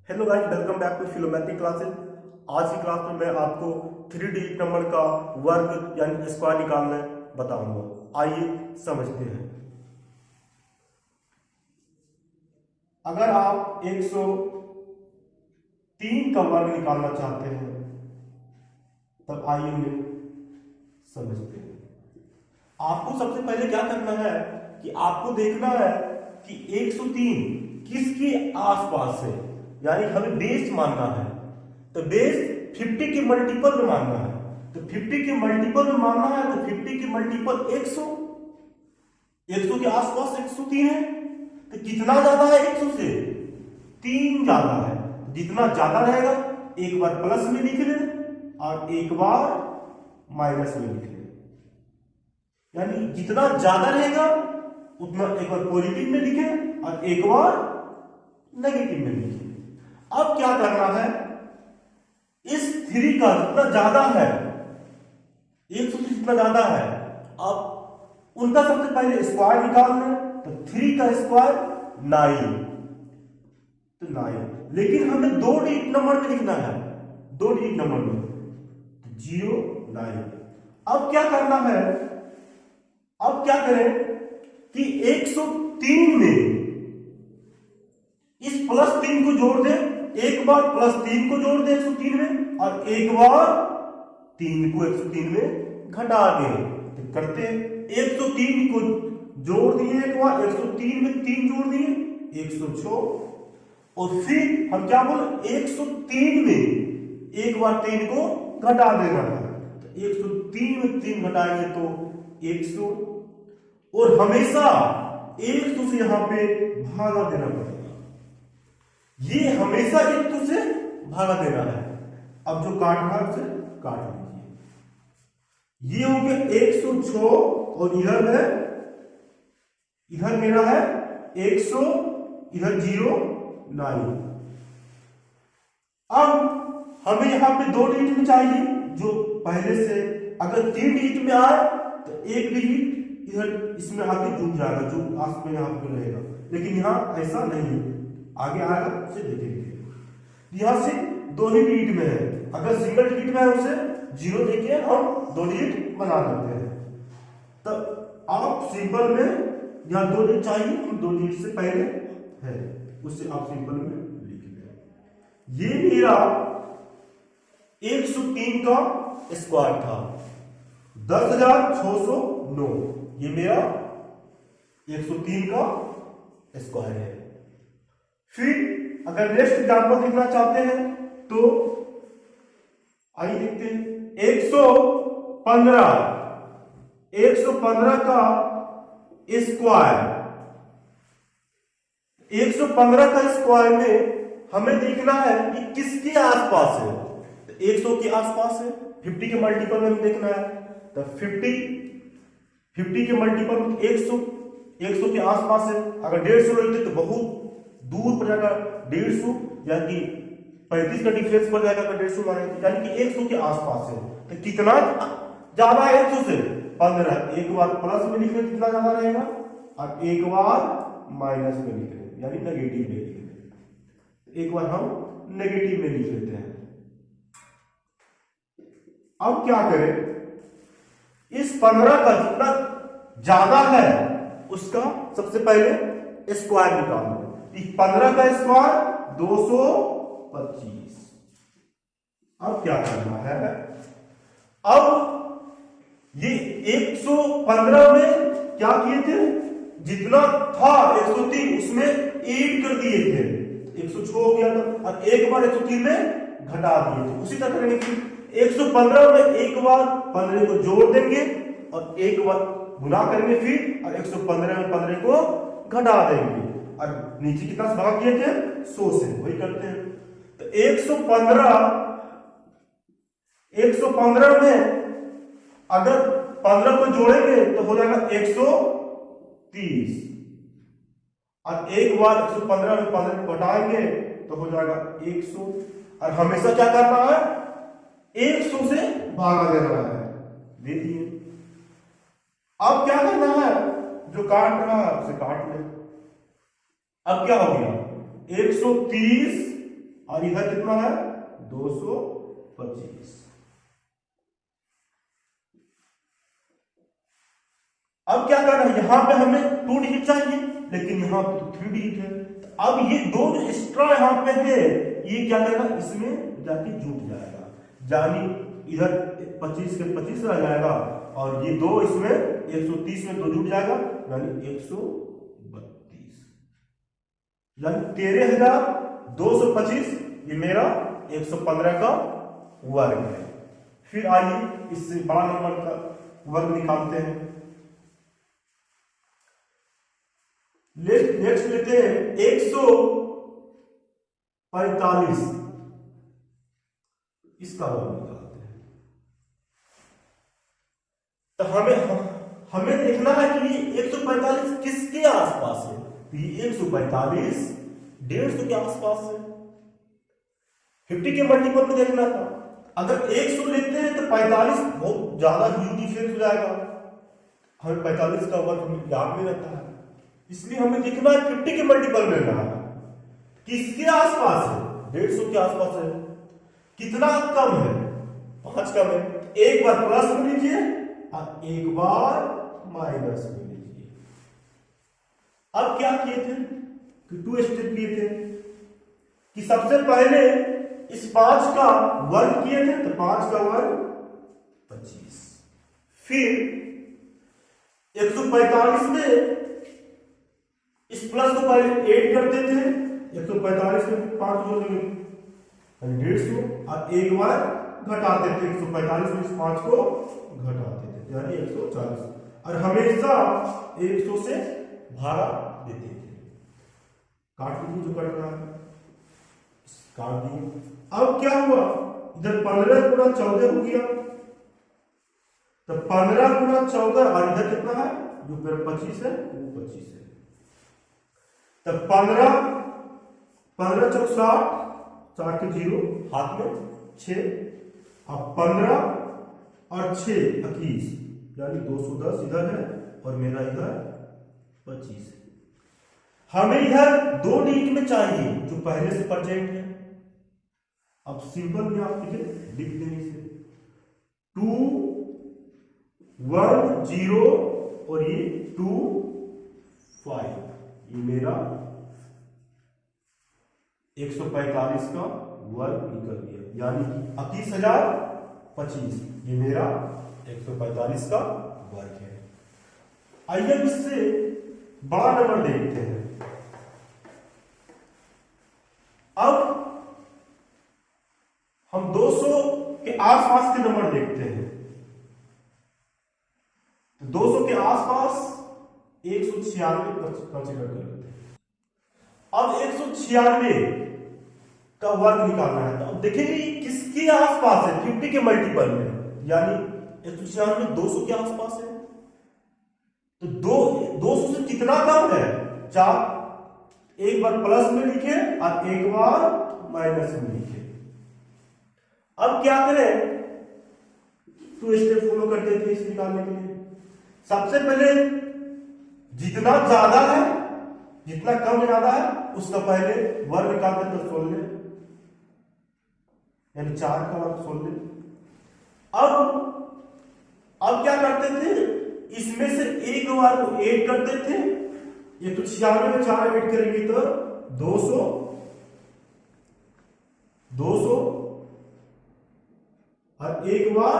Hello guys, welcome back to philomathic classes. आज की class में मैं आपको 3 डिजिट नंबर का वर्ग यानी स्क्वायर निकालना बताऊंगा। आइए समझते हैं। अगर आप 103 का वर्ग निकालना चाहते हैं तब आइए उन्हें समझते हैं। आपको सबसे पहले क्या करना है कि आपको देखना है कि 103 किसके आसपास है, यानी हमें बेस मानना है। तो बेस 50 के मल्टीपल में मानना है। तो 50 के मल्टीपल में मानना है तो 50 के मल्टीपल 100 के आसपास 103 है। तो कितना ज्यादा है 100 से? 3 ज्यादा है। जितना ज्यादा रहेगा एक बार प्लस में लिख ले और एक बार माइनस में लिख ले, यानी जितना ज्यादा रहेगा उतना एक बार पॉजिटिव में लिखे और एक बार नेगेटिव में लिखे। अब क्या करना है, इस 3 का जितना ज्यादा है 100 से जितना ज्यादा है, अब उनका सबसे पहले स्क्वायर निकालना है। तो 3 का स्क्वायर 9, तो 9, लेकिन हमें 2 डिजिट नंबर में लिखना है, 2 डिजिट नंबर में 0 9। अब क्या करना है, अब क्या करें कि 103 में इस +3 को जोड़ दें। एक बार +3 को जोड़ दें 103 में और एक बार 3 को 103 में घटा दें। तो करते हैं, 103 को जोड़ दिए एक बार, 103 में 3 जोड़ दिए 106, और फिर हम क्या बोले 103 में एक बार 3 को घटा देना है। तो 103 में 3 घटाएंगे तो 100, और हमेशा 100 से यहां पे भागा देना पड़ेगा। ये हमेशा 100 से भागा देना है। अब जो काट रहा है उसे काट लीजिए। ये हो गया 106 और इधर है, इधर मेरा है 100, इधर 0 9। अब हमें यहां पे 2 डिजिट में चाहिए, जो पहले से अगर 3 डिजिट में आए तो 1 डिजिट इधर इसमें आगे जुड़ जाएगा, जो आस में यहां पे रहेगा, लेकिन यहां ऐसा नहीं है, आगे आएगा उसे देखेंगे। यहां से 2 ही डिजिट में है, अगर सिंगल डिजिट में है उसे 0 देके हम 2 डिजिट बना देते हैं। तब आप सिंपल में यहां 2 डिजिट चाहिए, हम 2 डिजिट से पहले है, उससे आप सिंपल में लिख लें। ये मेरा 103 का स्क्वायर था, 10,609। ये मेरा 103 का स्क्वायर है। फिर अगर नेक्स्ट एग्जांपल देखना चाहते हैं तो आइए देखते हैं। 115 का स्क्वायर, 115 का स्क्वायर में हमें देखना है कि किसके आसपास है। तो 100 के आसपास है, 50 के मल्टीपल में हमें देखना है। तो 50 के मल्टीपल 100 के आसपास है। अगर 150 लेते तो बहुत दूर पर जाएगा, 150 यानी 35 का डिफरेंस पड़ जाएगा अगर 150 मानेंगे, यानी कि 100 के आसपास है। तो कितना ज्यादा है 100 से? 15। एक बार प्लस में लिख रहे कितना ज्यादा रहेगा और एक बार माइनस में लिख रहे यानी नेगेटिव में लिख रहे। एक बार हम नेगेटिव में लिख लेते हैं। अब क्या करें, इस 15 का जितना ज्यादा है उसका सबसे पहले स्क्वायर निकालो। 15 का स्क्वायर 225। अब क्या करना है, अब ये 115 में क्या किए थे, जितना था 103 उसमें ऐड कर दिए थे, 106 हो गया था, और एक बार 103 में घटा दिए थे। उसी तरह करेंगे, फिर 115 में एक बार 15 को जोड़ देंगे और एक बार गुना करेंगे, फिर और 115 में 15 को घटा देंगे, और नीचे कितना से भाग किए थे 100 से, वही करते हैं। तो 115 में अगर 15 को जोड़ेंगे तो हो जाएगा 130, और एक बार 115 में 15 को घटाएंगे तो हो जाएगा 100। और हमेशा क्या करना है, 100 से भागा देना है, दे दिए। अब क्या करना है, जो काट रहा है उसे काट ले। अब क्या हो गया, 130 और इधर कितना है 225। अब क्या करना है, यहां पे हमें 2 डिजिट चाहिए लेकिन यहां पे तो 3 डिजिट है। तो अब ये 2 जो एक्स्ट्रा यहां पे है ये क्या करेगा, इसमें जाके जुट जाएगा, यानी इधर 25 के 25 रह जाएगा और ये 2 इसमें 130 में 2 जुट जाएगा यानी 132, यानी 13,225 ये मेरा 115 का वर्ग है। फिर आइए इससे बड़ा नंबर का वर्ग निकालते हैं। नेक्स्ट लेते हैं 145, इसका वर्ग निकालते हैं। तो हमें देखना है कि ये 145 किसके आसपास है, तो ये 145 150 के आसपास है। 50 के मल्टीपल में देखना था, अगर 100 लेते हैं तो 45 बहुत ज्यादा ह्यूज डिफरेंस हो जाएगा, हमें 45 का वर्ग याद में रहता है, इसलिए हमें देखना है 50 के मल्टीपल में लेना है, किसके आसपास है 150 के आसपास है। कितना कम है 5 कम है, एक बार प्लस में लीजिए और एक बार माइनस में लीजिए। अब क्या किए थे कि 2 स्टेप किए थे कि सबसे पहले इस 5 का वर्ग किए थे, तो 5 का वर्ग 25, फिर 145 में इस प्लस को पहले ऐड कर देते हैं, 145 में 5 जोड़ देंगे 150 और एक बार घटा देते हैं, 145 में इस 5 को घटा देते हैं यानी 140, और हमेशा 100 से भागा देते थे। काट लीजिए जो कट रहा है, काट दिए। अब क्या हुआ, इधर 15 गुना 14 हो गया, तो 15 गुना 14 और इधर कितना है जो मेरा 25 है वो 25 है, तो 15 चौक 60, 4 के 0 हाथ में 6, अब 15 और 6 21 यानी 210 इधर है और मेरा इधर 25 है। हमें इधर 2 डिजिट में चाहिए जो पहले से प्रेजेंट है। अब सिंपल में आप लिख देंगे इसे 2 1 0 और ये 2 5, ये मेरा 145 का वर्ग निकल गया, यानी कि 21,025 ये मेरा 145 का वर्ग है। आइए इससे बड़ा नंबर देखते हैं। अब हम 200 के आसपास के नंबर देखते हैं, तो 200 के आसपास 196 कंसीडर कर लेते हैं। अब 196 का वर्ग निकालना है, तो अब देखेंगे किसके आसपास है, 50 के मल्टीपल में, यानी 196 200 के आसपास है, तो 200 से कितना कम है 4, एक बार प्लस में लिखे और एक बार माइनस में लिखे। अब क्या करें, 2 स्टेप फॉलो करते थे इसे निकालने के लिए। सबसे पहले जितना ज्यादा है, जितना कम ज्यादा है उसका पहले वर्ग निकालते तो 16, यानी 4 का वर्ग 16। अब क्या करते थे, इसमें से एक बार को ऐड करते थे, ये तो 96 में 4 ऐड करेंगे तो 200 और एक बार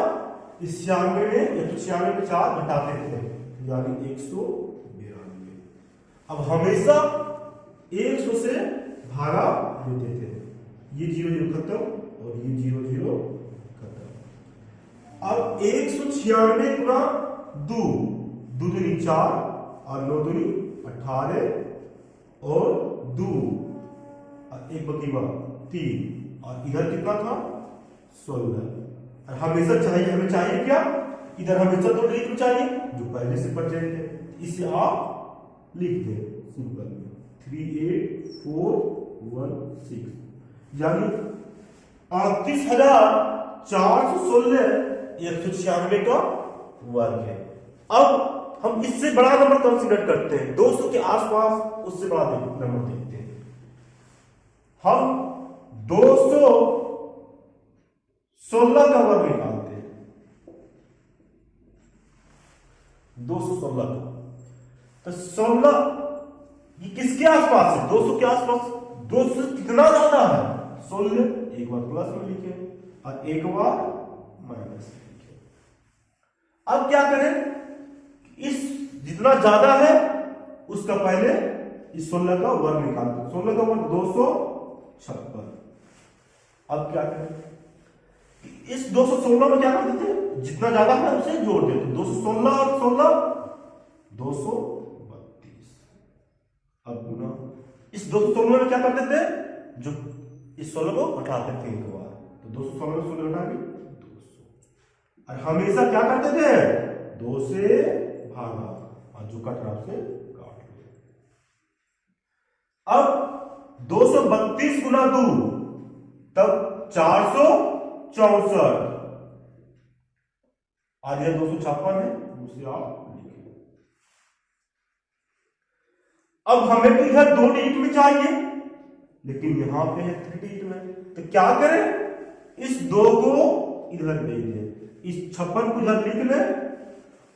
इस 96 में 196 में 4 घटाते थे यानी 192। अब हमेशा 100 से भागा देते थे, ये 0 0 खत्म और ये 0 0 खत्म। अब 196 गुना 2 दूनी 4 और 9 दूनी 18 और 2 और 1 बकीवा 3 और इधर कितना था 16। और हमेशा चाहिए, हमें चाहिए क्या, इधर हमेशा 2 डिजिट चाहिए जो पहले से प्रेजेंट है, इसे आप लिख दें सिंपल में 38416 यानी 38,416 196 का वर्ग है। अब हम इससे बड़ा नंबर कंसीडर करते हैं, 200 के आसपास उससे बड़ा नंबर देखते हैं। हम 216 का वर्ग निकालते हैं। 216 का तो 16 ये किसके आसपास है? 200 के आसपास। 200 कितना ज्यादा है? 16। एक बार प्लस में लिखे और एक बार माइनस में लिखे। अब क्या करें? इस जितना ज्यादा है उसका पहले इस 16 का वर्ग निकालते। 16 का वर्ग 256। अब क्या करें? इस 216 में क्या करते थे? जितना ज्यादा है उसे जोड़ देते। 216 और 16 232। अब गुना इस 216 में क्या करते थे? जो इस 16 को घटाते थे एक बार, तो 216 में 16 घटा के 200। और हमेशा क्या करते थे? 2 से भागा और जो कट रहा उसे काट लो। अब 232 गुना 2 तब 464 और यह 256 है, उसे आप लिखें। अब हमें तो इधर 2 डिजिट में चाहिए, लेकिन यहां पे है 3 डिजिट में, तो क्या करें? इस 2 को इधर भेज दें, इस 56 को इधर लिख लें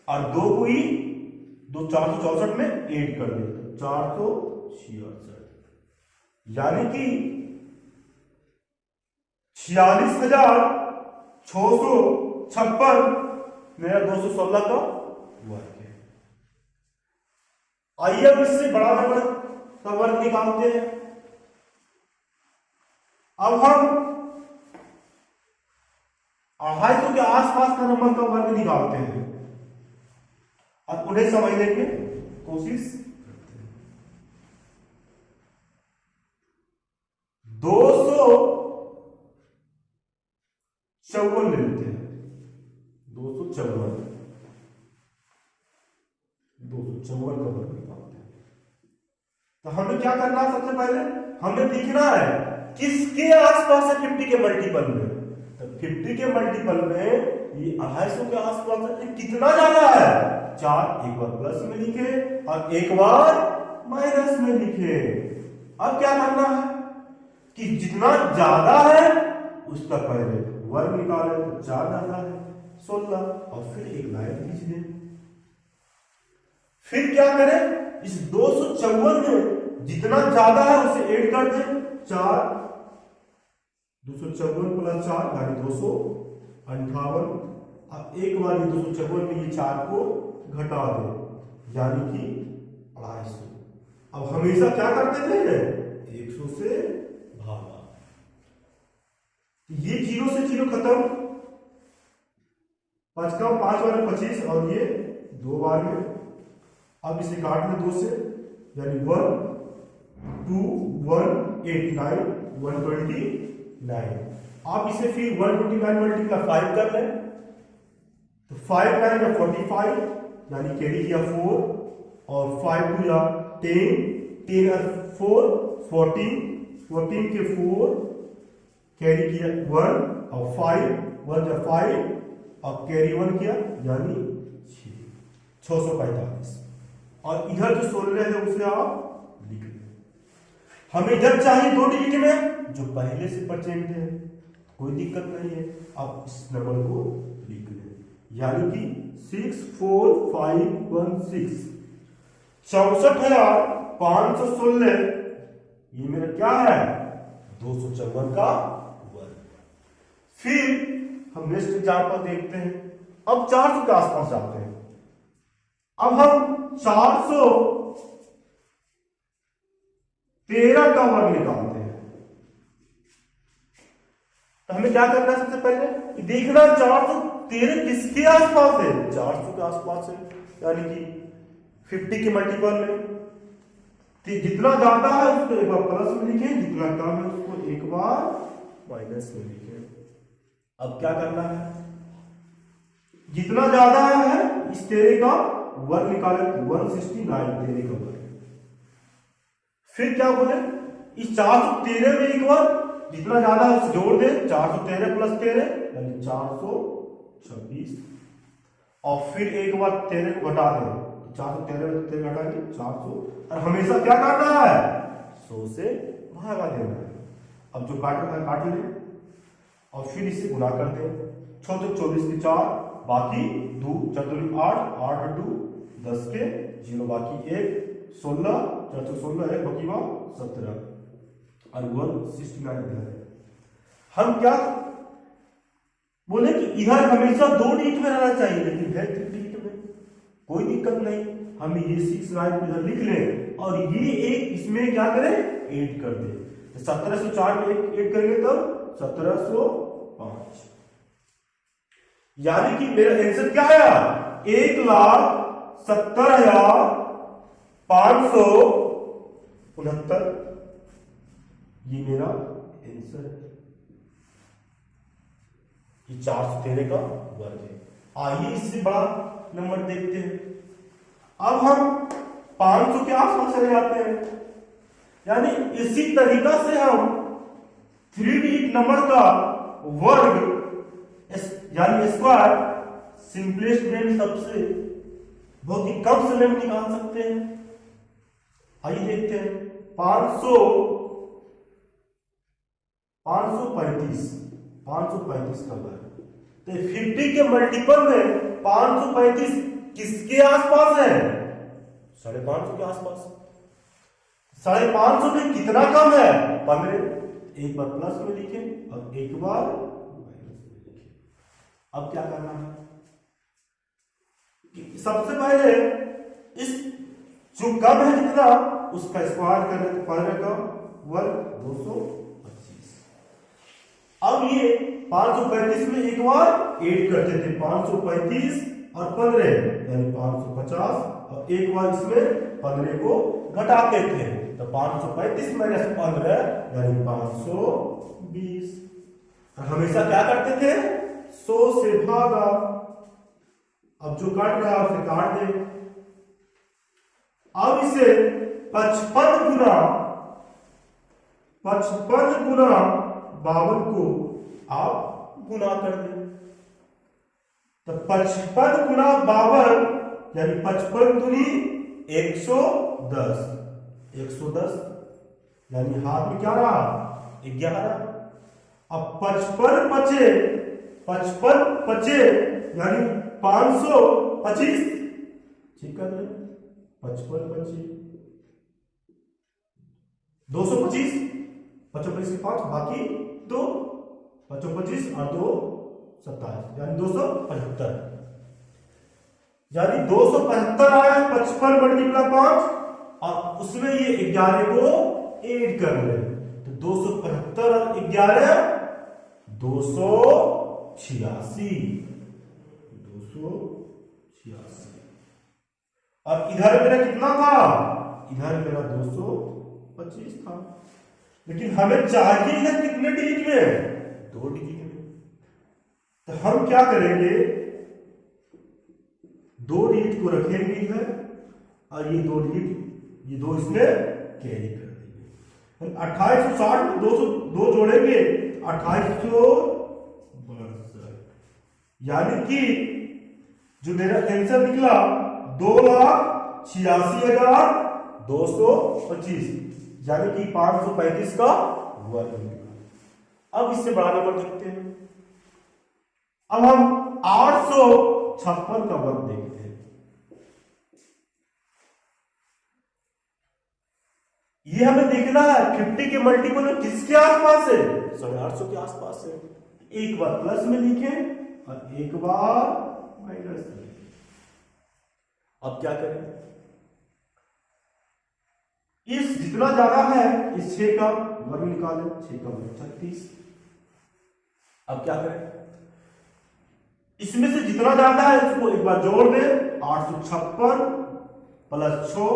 और 2 को ही 464 में ऐड कर दें, तो 466 यानी कि 46,656 मेरा 216 का वर्ग है। आइए अब इससे बड़ा नंबर का वर्ग निकालते हैं। अब हम 250 के आसपास का नंबर का वर्ग निकालते हैं और उन्हें समझने की कोशिश करते हैं। 254 ले लेते हैं। 254 का वर्ग निकालते हैं। तो हमें क्या करना है? सबसे पहले हमें देखना है किसके आसपास है 50 के मल्टीपल में। तो 50 के मल्टीपल में ये 250 के आसपास है, कितना ज्यादा है? 4। एक बार प्लस में लिखे और एक बार माइनस में लिखे। अब क्या करना है कि जितना ज्यादा है उसका पहले वर्ग निकाले, तो 4 ज्यादा है 16 और फिर एक लाइन खींच दें। फिर क्या करें? इस 254 में जितना ज्यादा है उसे ऐड कर दें। 4 254 प्लस 4 यानी 258। अब एक बार 254 में ये 4 को घटा दें यानी कि 250। अब हमेशा क्या करते थे? 100 से भागा। ये 0 से 0 खत्म, 5 का 5 बार 25 और ये 2 बार में। अब इसे काट लें 2 से यानी 1 2 1 8 9 129। आप इसे फिर 129 मल्टीप्लाई 5 कर लें, तो 5 9 या 45 यानी कैरी किया 4 और 5 2 या 10 10 और 4 14 14 के 4 कैरी किया 1 और 5 1 या 5 और कैरी 1 किया यानी 645। और इधर जो 16 है उसे आप लिख लें। हमें इधर चाहिए 2 डिजिट में, जो पहले से परसेंट है, कोई दिक्कत नहीं है। आप इस नंबर को लिख लें यानी कि 64516 64,516 ये मेरा क्या है? 254 का वर्ग। फिर हम नेक्स्ट एग्जांपल देखते हैं। अब 400 के आसपास जाते हैं। अब हम 413 का वर्ग निकालते हैं। तो हमें क्या करना है? सबसे पहले देखना 413 किसके आसपास है? 400 के आसपास है यानी कि 50 के मल्टीपल में। जितना ज्यादा है उसको एक बार प्लस में लिखे, जितना कम है उसको एक बार माइनस में लिखे। अब क्या करना है? जितना ज्यादा है इस 13 का वर्ग निकाले, 169 13 का वर्ग। फिर क्या बोले? इस 413 में एक बार जितना ज्यादा है उसे जोड़ दे, 413 प्लस 13 यानी 426 और फिर एक बार 13 को घटा दे, 413 में 13 घटा के 400। और हमेशा क्या करना है? 100 से भागा देना है। अब जो काट रखा है काट ले और फिर इसे गुना कर दे। 6 तो 24 के 4, बाकी 2 4 8, 8 2 10 के 0, बाकी 1 16, 4 16 है, बाकी 17 और 169 इधर है। हम क्या बोले कि इधर हमेशा 2 डिजिट में रहना चाहिए, लेकिन है 3 डिजिट में, कोई दिक्कत नहीं। हम ये 69 इधर लिख लें और ये एक इसमें क्या करें, ऐड कर दें। 1704 में ऐड करेंगे तब 1705, यानी कि मेरा आंसर क्या आया, 1,70,569। ये मेरा आंसर है, ये 413 का वर्ग है। आइए इससे बड़ा नंबर देखते हैं। अब हम 500 के आसपास चले जाते हैं, यानी इसी तरीका से हम 3 डिजिट नंबर का वर्ग यानी स्क्वायर सिंपलेस्ट वे में सबसे बहुत ही कम समय में निकाल सकते हैं। आइए देखते हैं। 535 का वर्ग, तो 50 के मल्टीपल में 535 किसके आसपास है, 550 के आसपास। 550 में कितना कम है, 15। एक बार प्लस में लिखे और एक बार माइनस में लिखे। अब क्या करना है कि सबसे पहले इस जो कम है जितना उसका स्क्वायर करें तो 15 का वर्ग 225। अब ये 535 में एक बार ऐड करते थे, 535 और 15 यानी 550 और एक बार इसमें 15 को घटाते थे, तो 535 माइनस 15 यानी 520। हमेशा क्या करते थे, 100 से भागा। अब जो काट रहा है उसे काट दे। अब इसे 55 गुना 52 को आप गुना कर दें, तो 55 गुना 52 यानी 55 दूनी 110, 110 यानी हाथ में क्या रहा, 11। अब 55 पचे यानी 525, ठीक कर ले, 55 पचे 225, 55 के 5 बाकी 2, 55 और 2 27 यानी 275, यानी 275 आया। 55 मल्टीप्लाई 5 और उसमें ये 11 को ऐड कर ले, तो 275 और 11 286, और इधर मेरा कितना था, इधर मेरा 225 था, लेकिन हमें चाहिए इधर कितने डिजिट में, 2 डिजिट में। तो हम क्या करेंगे, 2 डिजिट को रखेंगे इधर और ये 2 डिजिट, ये 2 इसमें कैरी कर देंगे। 2860 में 202 जोड़ेंगे 2862, यानी कि जो मेरा आंसर निकला 2,86,225, यानी कि 535 का वर्ग निकला। अब इससे बड़ा नंबर देखते हैं। अब हम 856 का वर्ग देखते हैं। ये हमें देखना है 50 के मल्टीपल में किसके आसपास है, 850 के आसपास है। एक बार प्लस में लिखें और एक बार माइनस में। अब क्या करें, इस जितना ज्यादा है इस 6 का वर्ग निकालें, 6 का वर्ग 36। अब क्या करें, इसमें से जितना ज्यादा है इसको एक बार जोड़ दें, 856 प्लस 6,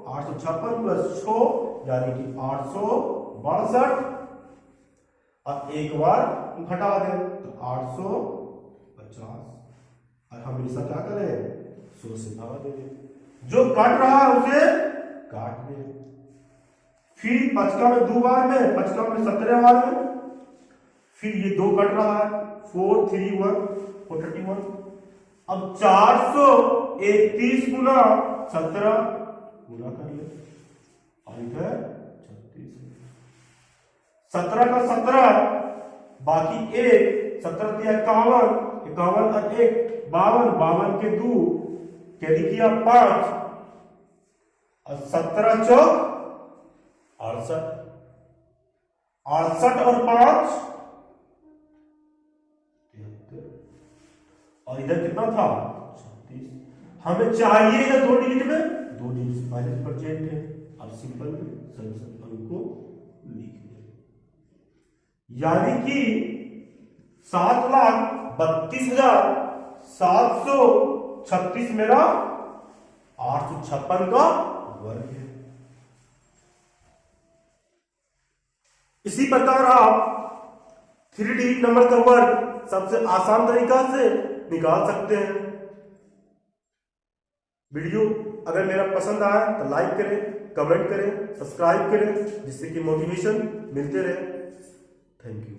856 प्लस 6 यानी कि 862, और एक बार घटा दें तो 850, और हमेशा क्या करें, 100 से भाग दें, जो काट रहा है उसे काट दें। फिर 55 में 2 बार में, 55 में 17 बार में, फिर ये 2 कट रहा है, 431 431। अब 431 गुना 17 गुना कर ले और इधर 36, 17 का 17, बाकी 1, 17 दिया 51, 51 और 1 52, 52 के 2 कैरी किया 5 और 17 चौक 68, 68 और 5 73, और इधर कितना था 36। हमें चाहिए इधर 2 डिजिट में, 2 डिजिट पहले परसेंट है। अब सिंपल में सब अंक को लिख दें, यानी कि 7,32,736 मेरा 856 का वर्ग है। इसी प्रकार आप 3 डिजिट नंबर का वर्ग सबसे आसान तरीका से निकाल सकते हैं। वीडियो अगर मेरा पसंद आया तो लाइक करें, कमेंट करें, सब्सक्राइब करें, जिससे कि मोटिवेशन मिलते रहे। Thank you.